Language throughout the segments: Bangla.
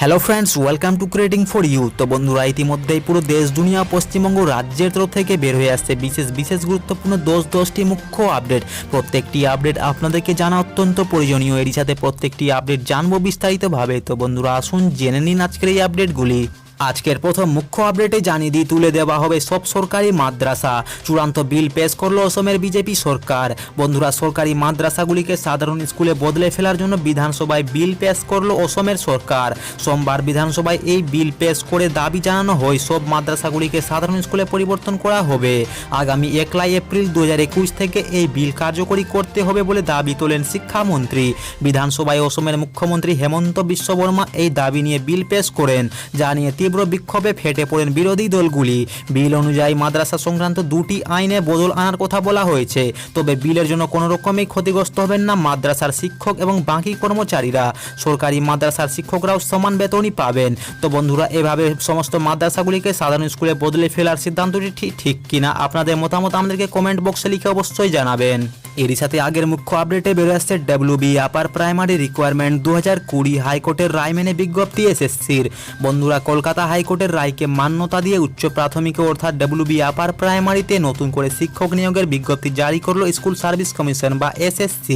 Hello friends, welcome to creating for you. তো বন্ধুরা, ইতিমধ্যেই পুরো দেশ দুনিয়া পশ্চিমবঙ্গ রাজ্যের তরফ থেকে বের হয়ে আসছে বিশেষ গুরুত্বপূর্ণ 10টি মুখ্য আপডেট। প্রত্যেকটি আপডেট আপনাদেরকে জানা অত্যন্ত প্রয়োজনীয়। এরই সাথে প্রত্যেকটি আপডেট জানবো বিস্তারিতভাবে। তো বন্ধুরা, আসুন জেনে নিন আজকের এই আপডেটগুলি। আজকের প্রথম মুখ্য আপডেটে জানিয়ে দিই, তুলে দেওয়া হবে সব সরকারি মাদ্রাসা। চূড়ান্ত বিল পেশ করলো অসমের বিজেপি সরকার। বন্ধুরা, সরকারি মাদ্রাসাগুলিকে সাধারণ স্কুলে বদলে ফেলার জন্য বিধানসভায় বিল পেশ করলো অসমের সরকার। সোমবার বিধানসভায় এই বিল পেশ করে দাবি জানানো হয় সব মাদ্রাসাগুলিকে সাধারণ স্কুলে পরিবর্তন করা হবে। আগামী 1 এপ্রিল 2021 থেকে এই বিল কার্যকরী করতে হবে বলে দাবি তোলেন শিক্ষামন্ত্রী। বিধানসভায় অসমের মুখ্যমন্ত্রী হেমন্ত বিশ্ব বর্মা এই দাবি নিয়ে বিল পেশ করেন, যা নিয়ে তীব্র বিক্ষোভে ফেটে পড়েন বিরোধী দলগুলি। বিল অনুযায়ী মাদ্রাসা সংক্রান্ত 2টি আইনে বদল আনার কথা বলা হয়েছে। তবে বিলের জন্য কোনো রকমই ক্ষতিগ্রস্ত হবেন না মাদ্রাসার শিক্ষক এবং বাকি কর্মচারীরা। সরকারি মাদ্রাসার শিক্ষকরাও সমান বেতনই পাবেন। তো বন্ধুরা, এভাবে সমস্ত মাদ্রাসাগুলিকে সাধারণ স্কুলে বদলে ফেলার সিদ্ধান্তটি ঠিক কিনা আপনাদের মতামত আমাদেরকে কমেন্ট বক্সে লিখে অবশ্যই জানাবেন। এরই সাথে আগের মুখ্য আপডেটে বেরো আসছে WB আপার প্রাইমারি রিকোয়ারমেন্ট 2020 হাইকোর্টের রায় মেনে বিজ্ঞপ্তি এসএসসির। বন্ধুরা, কলকাতা হাইকোর্টের রায়কে মান্যতা দিয়ে উচ্চ প্রাথমিক অর্থাৎ WB আপার প্রাইমারিতে নতুন করে শিক্ষক নিয়োগের বিজ্ঞপ্তি জারি করলো স্কুল সার্ভিস কমিশন বা SSC।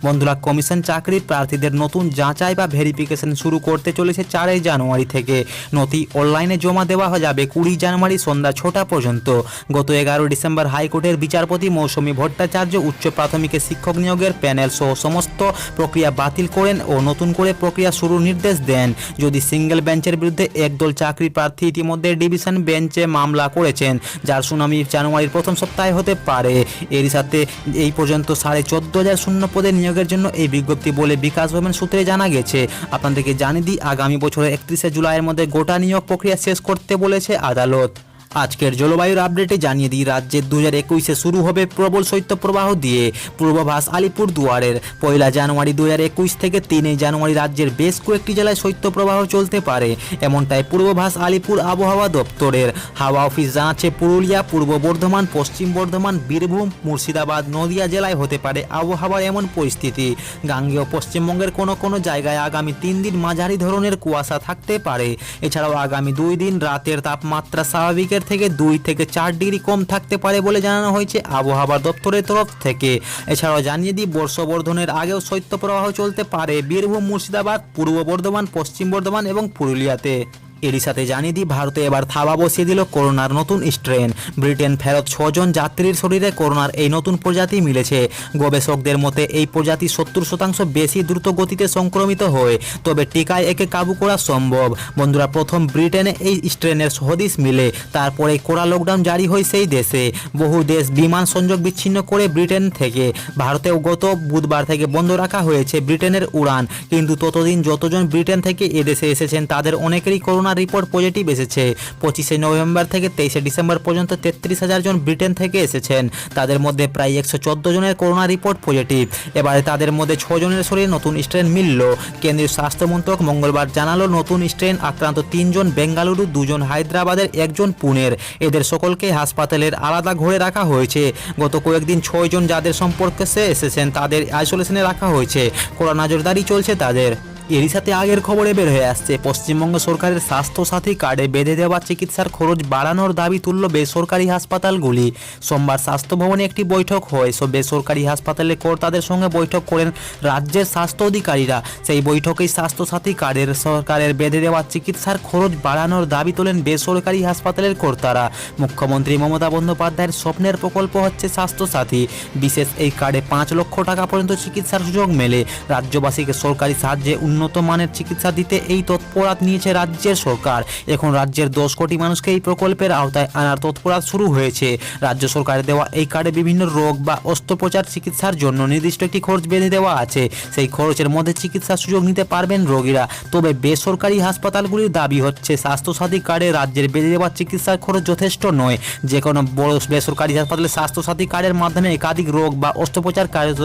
বন্ধুরা, কমিশন চাকরির প্রার্থীদের নতুন যাচাই বা ভেরিফিকেশন শুরু করতে চলেছে 4 জানুয়ারি থেকে। নথি অনলাইনে জমা দেওয়া যাবে 20 জানুয়ারি সন্ধ্যা 6টা পর্যন্ত। গত 11 ডিসেম্বর হাইকোর্টের বিচারপতি মৌসুমী ভট্টাচার্য উচ্চ প্রাথমিকের শিক্ষক নিয়োগের প্যানেল সহ সমস্ত প্রক্রিয়া বাতিল করেন ও নতুন করে প্রক্রিয়া শুরুর নির্দেশ দেন। যদি সিঙ্গেল বেঞ্চের বিরুদ্ধে একদল চাকরি প্রার্থী ইতিমধ্যে ডিভিশন বেঞ্চে মামলা করেছেন, যার শুনানি জানুয়ারির প্রথম সপ্তাহে হতে পারে। এরই সাথে এই পর্যন্ত 14,500 শূন্য পদে নিয়োগের জন্য এই বিজ্ঞপ্তি বলে বিকাশ ভবন সূত্রে জানা গেছে। আপনাদেরকে জানিয়ে দিই, আগামী বছরের 31 জুলাইয়ের মধ্যে গোটা নিয়োগ প্রক্রিয়া শেষ করতে বলেছে আদালত। আজকের জলবায়ুর আপডেটে জানিয়ে দিই, রাজ্যে 2021-এ শুরু হবে প্রবল শৈত্যপ্রবাহ দিয়ে পূর্বাভাস আলিপুর দুয়ারের। 1 জানুয়ারি 2021 থেকে 3 জানুয়ারি রাজ্যের বেশ কয়েকটি জেলায় শৈত্যপ্রবাহ চলতে পারে, এমনটাই পূর্বাভাস আলিপুর আবহাওয়া দপ্তরের। হাওয়া অফিস জানাচ্ছে পুরুলিয়া, পূর্ব বর্ধমান, পশ্চিম বর্ধমান, বীরভূম, মুর্শিদাবাদ, নদিয়া জেলায় হতে পারে আবহাওয়ার এমন পরিস্থিতি। গাঙ্গেয় পশ্চিমবঙ্গের কোনো জায়গায় আগামী 3 দিন মাঝারি ধরনের কুয়াশা থাকতে পারে। এছাড়াও আগামী 2 দিন রাতের তাপমাত্রা স্বাভাবিকের থেকে 2 থেকে 4 ডিগ্রি কম থাকতে পারে বলে জানানো হয়েছে আবহাওয়া দপ্তরের তরফ থেকে। এছাড়াও জানিয়ে দিই, বর্ষবর্ধনের আগেও শৈত্যপ্রবাহ চলতে পারে বীরভূম, মুর্শিদাবাদ, পূর্ব বর্ধমান, পশ্চিম বর্ধমান এবং পুরুলিয়াতে। এরই সাথে জানিয়ে দিই, ভারতে এবার থাবা বসিয়ে দিল করোনার নতুন স্ট্রেন। ব্রিটেন ফেরত 6 জন যাত্রীর শরীরে করোনার এই নতুন প্রজাতি মিলেছে। গবেষকদের মতে এই প্রজাতি 70% বেশি দ্রুত গতিতে সংক্রমিত হয়, তবে টিকায় একে কাবু করা সম্ভব। বন্ধুরা, প্রথম ব্রিটেনে এই স্ট্রেনের হদিস মিলে, তারপরে কড়া লকডাউন জারি হয় সেই দেশে। বহু দেশ বিমান সংযোগ বিচ্ছিন্ন করে ব্রিটেন থেকে। ভারতেও গত বুধবার থেকে বন্ধ রাখা হয়েছে ব্রিটেনের উড়ান, কিন্তু ততদিন যতজন ব্রিটেন থেকে এদেশে এসেছেন তাদের অনেকেরই করোনা রিপোর্ট পজিটিভ এসেছে। 25 নভেম্বর থেকে 23 ডিসেম্বর পর্যন্ত 33,000 জন ব্রিটেন থেকে এসেছেন। তাদের মধ্যে প্রায় 114 জনের করোনা রিপোর্ট পজিটিভ। এবারে তাদের মধ্যে 6 জনের শরীরে নতুন স্ট্রেন মিলল। কেন্দ্রীয় স্বাস্থ্য মন্ত্রক মঙ্গলবার জানালো, নতুন স্ট্রেন আক্রান্ত 3 জন বেঙ্গালুরু, 2 জন হায়দ্রাবাদের, 1 জন পুনের। এদের সকলকে হাসপাতালের আলাদা ঘরে রাখা হয়েছে। গত কয়েকদিন 6 জন যাদের সম্পর্কে এসেছেন তাদের আইসোলেশনে রাখা হয়েছে। কড়া নজরদারি চলছে তাদের। এরই সাথে আগের খবরে বের হয়ে আসছে, পশ্চিমবঙ্গ সরকারের স্বাস্থ্যসাথী কার্ডে বেঁধে দেওয়া চিকিৎসার খরচ বাড়ানোর দাবি তুলল বেসরকারি হাসপাতালগুলি। সোমবার স্বাস্থ্য ভবনে একটি বৈঠক হয়। সব বেসরকারি হাসপাতালের কর্তাদের সঙ্গে বৈঠক করেন রাজ্যের স্বাস্থ্য অধিকারীরা। সেই বৈঠকেই স্বাস্থ্যসাথী কার্ডের সরকারের বেঁধে দেওয়া চিকিৎসার খরচ বাড়ানোর দাবি তোলেন বেসরকারি হাসপাতালের কর্তারা। মুখ্যমন্ত্রী মমতা বন্দ্যোপাধ্যায়ের স্বপ্নের প্রকল্প হচ্ছে স্বাস্থ্যসাথী। বিশেষ এই কার্ডে 5 লক্ষ টাকা পর্যন্ত চিকিৎসার সুযোগ মেলে। রাজ্যবাসীকে সরকারি সাহায্যে উন্নত মানের চিকিৎসা দিতে এই তৎপরতা নিয়েছে রাজ্যের সরকার। এখন রাজ্যের 10 কোটি মানুষকে এই প্রকল্পের আওতায় আনার তৎপরতা শুরু হয়েছে। রাজ্য সরকারের দেওয়া এই কার্ডে বিভিন্ন রোগ বা অস্ত্রোপচার চিকিৎসার জন্য নির্দিষ্ট একটি খরচ বেঁধে দেওয়া আছে। সেই খরচের মধ্যে চিকিৎসার সুযোগ নিতে পারবেন রোগীরা। তবে বেসরকারি হাসপাতালগুলির দাবি হচ্ছে, স্বাস্থ্যসাথী কার্ডে রাজ্যের বেঁধে দেওয়া চিকিৎসার খরচ যথেষ্ট নয়। যে কোনো বড় বেসরকারি হাসপাতালে স্বাস্থ্যসাথী কার্ডের মাধ্যমে একাধিক রোগ বা অস্ত্রোপচার কার্য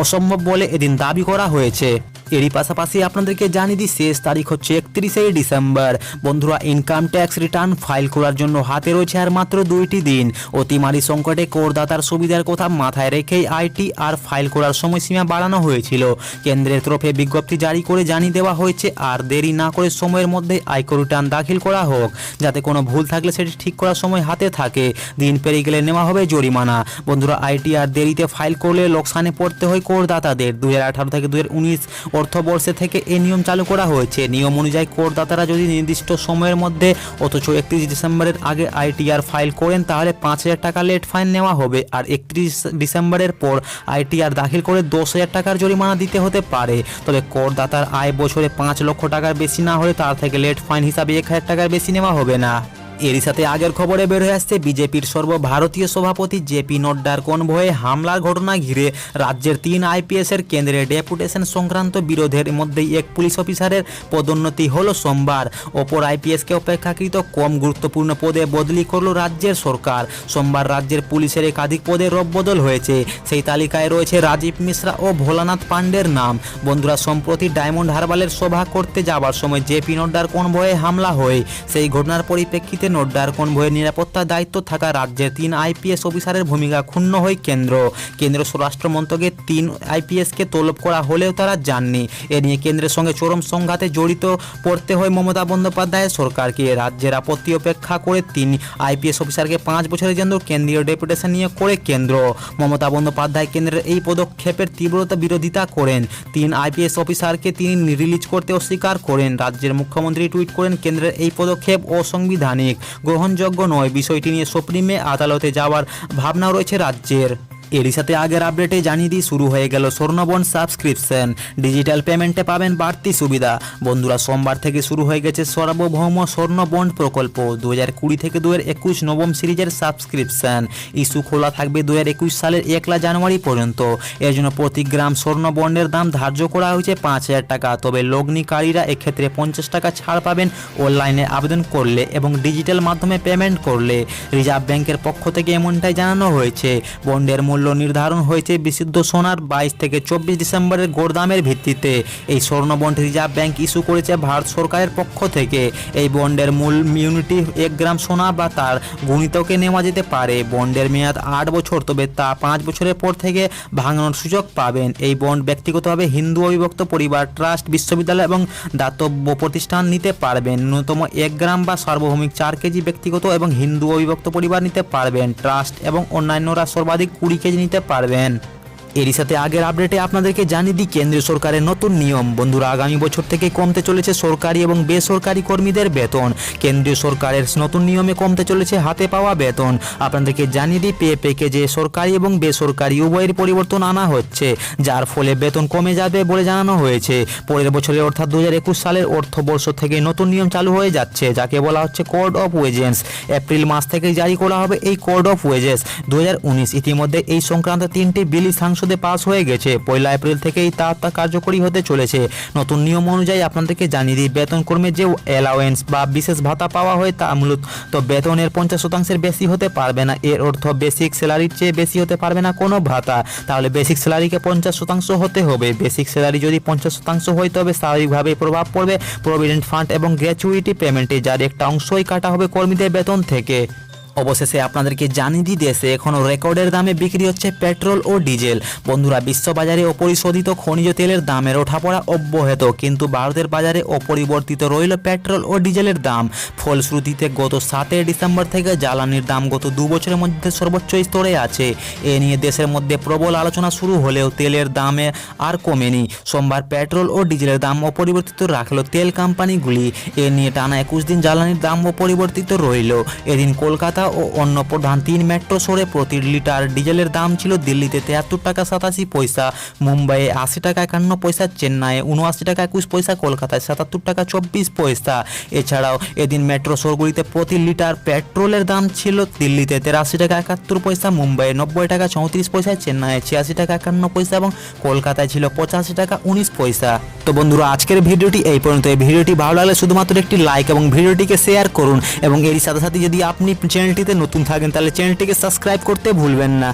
অসম্ভব বলে এদিন দাবি করা হয়েছে। এরই পাশাপাশি আপনাদেরকে জানিয়ে দিই শেষ তারিখ হচ্ছে 31শে ডিসেম্বর। বন্ধুরা, ইনকাম ট্যাক্স রিটার্ন ফাইল করার জন্য হাতে রয়েছে আর মাত্র 2টি দিন। অতিমারি সংকটে করদাতার সুবিধার কথা মাথায় রেখেই আইটিআর ফাইল করার সময়সীমা বাড়ানো হয়েছিল। কেন্দ্রের তরফে বিজ্ঞপ্তি জারি করে জানিয়ে দেওয়া হয়েছে আর দেরি না করে সময়ের মধ্যে আয়কর রিটার্ন দাখিল করা হোক, যাতে কোনো ভুল থাকলে সেটি ঠিক করার সময় হাতে থাকে। দিন পেরিয়ে গেলে নেওয়া হবে জরিমানা। বন্ধুরা, আইটিআর দেরিতে ফাইল করলে লোকসানে পড়তে হয় করদাতাদের। 2018 থেকে 2019 অর্থবর্ষে থেকে এই নিয়ম চালু করা হয়েছে। নিয়ম অনুযায়ী করদাতারা যদি নির্দিষ্ট সময়ের মধ্যে অথচ 31 ডিসেম্বরের আগে আইটিআর ফাইল করেন তাহলে 5,000 টাকা লেট ফাইন নেওয়া হবে, আর 31 ডিসেম্বরের পর আইটিআর দাখিল করে 10,000 টাকার জরিমানা দিতে হতে পারে। তবে করদাতার আয় বছরে 5 লক্ষ টাকার বেশি না হলে তার থেকে লেট ফাইন হিসাবে 1,000 টাকার বেশি নেওয়া হবে না। এরই সাথে আগের খবরে বের হয়ে আসছে বিজেপির সর্বভারতীয় সভাপতি জেপি নড্ডার কনভয়ে হামলার ঘটনা ঘিরে রাজ্যের 3 আইপিএসের কেন্দ্রে ডেপুটেশন সংক্রান্ত বিরোধের মধ্যেই এক পুলিশ অফিসারের পদোন্নতি হলো সোমবার। অপর আইপিএসকে অপেক্ষাকৃত কম গুরুত্বপূর্ণ পদে বদলি করল রাজ্যের সরকার। সোমবার রাজ্যের পুলিশের একাধিক পদে রদবদল হয়েছে। সেই তালিকায় রয়েছে রাজীব মিশ্রা ও ভোলানাথ পান্ডের নাম। বন্ধুরা, সম্প্রতি ডায়মন্ড হারবারের সভা করতে যাবার সময় জেপি নড্ডার কনভয়ে হামলা হয়। সেই ঘটনার পরিপ্রেক্ষিতে নড্ডার কনভয়ের নিরাপত্তার দায়িত্ব থাকা রাজ্যের 3 আইপিএস অফিসারের ভূমিকা ক্ষুণ্ণ হয় কেন্দ্র স্বরাষ্ট্র মন্ত্রকে 3 আইপিএসকে তলব করা হলেও তারা যাননি। এ নিয়ে কেন্দ্রের সঙ্গে চরম সংঘাতে জড়িত পড়তে হয় মমতা বন্দ্যোপাধ্যায়ের সরকারকে। রাজ্যের আপত্তি উপেক্ষা করে 3 আইপিএস অফিসারকে 5 বছরের জন্য কেন্দ্রীয় ডেপুটেশন নিয়ে করে কেন্দ্র। মমতা বন্দ্যোপাধ্যায় কেন্দ্রের এই পদক্ষেপের তীব্রতা বিরোধিতা করেন। 3 আইপিএস অফিসারকে তিনি রিলিজ করতে অস্বীকার করেন। রাজ্যের মুখ্যমন্ত্রী টুইট করেন, কেন্দ্রের এই পদক্ষেপ অসাংবিধানিক, গ্রহণযোগ্য নয়। বিষয়টি নিয়ে সুপ্রিমে আদালতে যাওয়ার ভাবনা রয়েছে রাজ্যের। এরই সাথে আগের আপডেটে জানিয়ে দিই শুরু হয়ে গেল স্বর্ণবন্ড সাবস্ক্রিপশন। ডিজিটাল পেমেন্টে পাবেন বাড়তি সুবিধা। বন্ধুরা, সোমবার থেকে শুরু হয়ে গেছে সার্বভৌম স্বর্ণবন্ড প্রকল্প। 2020 থেকে 2021 নবম সিরিজের সাবস্ক্রিপশন ইস্যু খোলা থাকবে 2021 সালের 1 জানুয়ারি পর্যন্ত। এর জন্য প্রতি গ্রাম স্বর্ণ বন্ডের দাম ধার্য করা হয়েছে 5,000 টাকা। তবে লগ্নিকারীরা এক্ষেত্রে 50 টাকা ছাড় পাবেন অনলাইনে আবেদন করলে এবং ডিজিটাল মাধ্যমে পেমেন্ট করলে। রিজার্ভ ব্যাংকের পক্ষ থেকে এমনটাই জানানো হয়েছে। বন্ডের মূল্য নির্ধারণ হয়েছে বিশুদ্ধ সোনার 22 থেকে 24 ডিসেম্বরের গড়দামের ভিত্তিতে। এই স্বর্ণ বন্ড রিজার্ভ ব্যাংক ইস্যু করেছে ভারত সরকারের পক্ষ থেকে। এই বন্ডের মূল ইউনিটি 1 গ্রাম সোনা বা তার গুণিতকে নেওয়া যেতে পারে। বন্ডের মেয়াদ 8 বছর, তবে তা 5 বছরের পর থেকে ভাঙানোর সুযোগ পাবেন। এই বন্ড ব্যক্তিগতভাবে হিন্দু অবিভক্ত পরিবার, ট্রাস্ট, বিশ্ববিদ্যালয় এবং দাতব্য প্রতিষ্ঠান নিতে পারবেন। ন্যূনতম 1 গ্রাম বা সার্বভৌমিক 4 কেজি ব্যক্তিগত এবং হিন্দু অবিভক্ত পরিবার নিতে পারবেন। ট্রাস্ট এবং অন্যান্যরা সর্বাধিক 20 কেজি নিতে পারবেন। এরই সাথে আগের আপডেটে আপনাদেরকে জানিয়ে দিই কেন্দ্রীয় সরকারের নতুন নিয়ম। বন্ধুরা, আগামী বছর থেকে কমতে চলেছে সরকারি এবং বেসরকারি কর্মীদের বেতন। কেন্দ্রীয় সরকারের নতুন নিয়মে কমতে চলেছে হাতে পাওয়া বেতন। আপনাদেরকে জানিয়ে দিই পে প্যাকেজে সরকারি এবং বেসরকারি উভয়ের পরিবর্তন আনা হচ্ছে, যার ফলে বেতন কমে যাবে বলে জানানো হয়েছে। পরের বছরে অর্থাৎ 2021 সালের অর্থবর্ষ থেকে নতুন নিয়ম চালু হয়ে যাচ্ছে, যাকে বলা হচ্ছে কোড অফ ওয়েজেস। এপ্রিল মাস থেকে জারি করা হবে এই কোড অফ ওয়েজেস 2019। ইতিমধ্যে এই সংক্রান্ত 3টি বিল সংসদে পাস হয়ে গেছে। 1 এপ্রিল থেকেই তা কার্যকরী হতে চলেছে। নতুন নিয়ম অনুযায়ী আপনাদেরকে জানিয়ে দিই বেতন কর্মে যে অ্যালাওয়েন্স বা বিশেষ ভাতা পাওয়া হয় তা মূলত বেতনের 50% বেশি হতে পারবে না। এর অর্থ বেসিক স্যালারির চেয়ে বেশি হতে পারবে না কোনো ভাতা। তাহলে বেসিক স্যালারিকে 50% হতে হবে। বেসিক স্যালারি যদি 50% হয় তবে স্বাভাবিকভাবে প্রভাব পড়বে প্রভিডেন্ট ফান্ড এবং গ্র্যাচুইটি পেমেন্টে, যার একটা অংশই কাটা হবে কর্মীদের বেতন থেকে। অবশেষে আপনাদেরকে জানিয়ে দিই দেশে এখনও রেকর্ডের দামে বিক্রি হচ্ছে পেট্রোল ও ডিজেল। বন্ধুরা, বিশ্ববাজারে অপরিশোধিত খনিজ তেলের দামের ওঠাপড়া অব্যাহত, কিন্তু ভারতের বাজারে অপরিবর্তিত রইল পেট্রোল ও ডিজেলের দাম। ফলশ্রুতিতে গত 7 ডিসেম্বর থেকে জ্বালানির দাম গত 2 বছরের মধ্যে সর্বোচ্চ স্তরে আছে। এ নিয়ে দেশের মধ্যে প্রবল আলোচনা শুরু হলেও তেলের দামে আর কমেনি। সোমবার পেট্রোল ও ডিজেলের দাম অপরিবর্তিত রাখল তেল কোম্পানিগুলি। এ নিয়ে টানা 21 দিন জ্বালানির দাম অপরিবর্তিত রইল। এদিন কলকাতা ও অন্য প্রধান 3 মেট্রো শহরে প্রতি লিটার ডিজেলের দাম ছিল দিল্লিতে 73 টাকা 87 পয়সা, মুম্বাইয়ে 80 টাকা 51 পয়সা, চেন্নাইয়ে 79 টাকা 21 পয়সা, কলকাতায় 77 টাকা 24 পয়সা। এছাড়াও এদিন মেট্রো শহরগুলিতে প্রতি লিটার পেট্রোলের দাম ছিল দিল্লিতে 83 টাকা 71 পয়সা, মুম্বাইয়ে 90 টাকা 34 পয়সা, চেন্নাইয়ে 86 টাকা 51 পয়সা এবং কলকাতায় ছিল 85 টাকা 19 পয়সা। তো বন্ধুরা, আজকের ভিডিওটি এই পর্যন্ত। এই ভিডিওটি ভালো লাগলে শুধুমাত্র একটি লাইক এবং ভিডিওটিকে শেয়ার করুন এবং এর সাথে সাথে যদি আপনি চ্যানেলটিতে নতুন থাকেন তাহলে চ্যানেলটিকে সাবস্ক্রাইব করতে ভুলবেন না।